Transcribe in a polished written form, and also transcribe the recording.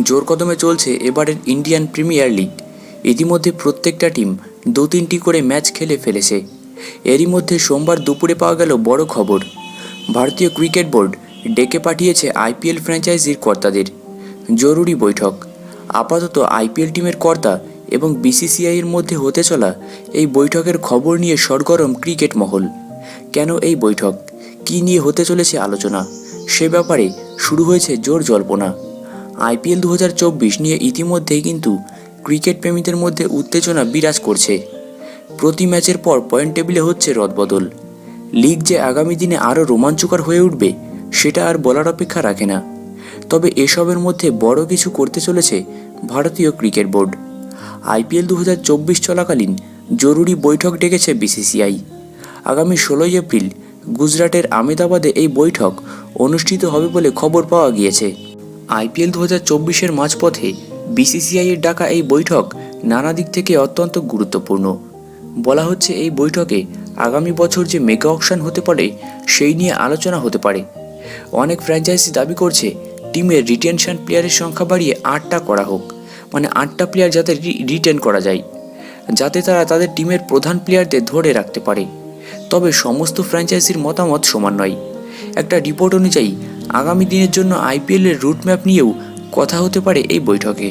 জোর কদমে চলছে এবারের ইন্ডিয়ান প্রিমিয়ার লিগ। ইতিমধ্যে প্রত্যেকটা টিম 2-3টি করে ম্যাচ খেলে ফেলেছে। এরই মধ্যে সোমবার দুপুরে পাওয়া গেল বড় খবর। ভারতীয় ক্রিকেট বোর্ড ডেকে পাঠিয়েছে আইপিএল ফ্র্যাঞ্চাইজির কর্তাদের। জরুরি বৈঠক। আপাতত আইপিএল টিমের কর্তা এবং বিসিসিআইয়ের মধ্যে হতে চলা এই বৈঠকের খবর নিয়ে সরগরম ক্রিকেট মহল। কেন এই বৈঠক, কী নিয়ে হতে চলেছে আলোচনা, সে ব্যাপারে শুরু হয়েছে জোর জল্পনা। আইপিএল 2024 নিয়ে ইতিমধ্যেই কিন্তু ক্রিকেট প্রেমীদের মধ্যে উত্তেজনা বিরাজ করছে। প্রতি ম্যাচের পর পয়েন্ট টেবিলে হচ্ছে রদবদল। লিগ যে আগামী দিনে আরও রোমাঞ্চকর হয়ে উঠবে সেটা আর বলার অপেক্ষা রাখে না। তবে এসবের মধ্যে বড় কিছু করতে চলেছে ভারতীয় ক্রিকেট বোর্ড। আইপিএল 2024 চলাকালীন জরুরি বৈঠক ডেকেছে বিসিসিআই। আগামী 16 এপ্রিল গুজরাটের আহমেদাবাদে এই বৈঠক অনুষ্ঠিত হবে বলে খবর পাওয়া গিয়েছে। আইপিএল 2024-এর মাঝপথে বিসিসিআইয়ের ডাকা এই বৈঠক নানা দিক থেকে অত্যন্ত গুরুত্বপূর্ণ। বলা হচ্ছে এই বৈঠকে আগামী বছর যে মেগা অকশন হতে পারে সেই নিয়ে আলোচনা হতে পারে। অনেক ফ্র্যাঞ্চাইজি দাবি করছে টিমের রিটেনশন প্লেয়ারের সংখ্যা বাড়িয়ে 8টা করা হোক, মানে 8টা প্লেয়ার যাতে রিটেন করা যায়, যাতে তারা তাদের টিমের প্রধান প্লেয়ারদের ধরে রাখতে পারে। তবে সমস্ত ফ্র্যাঞ্চাইজির মতামত সমান নয়। একটা রিপোর্ট অনুযায়ী আগামী দিনের জন্য আইপিএলের রুটম্যাপ নিয়েও কথা হতে পারে এই বৈঠকে।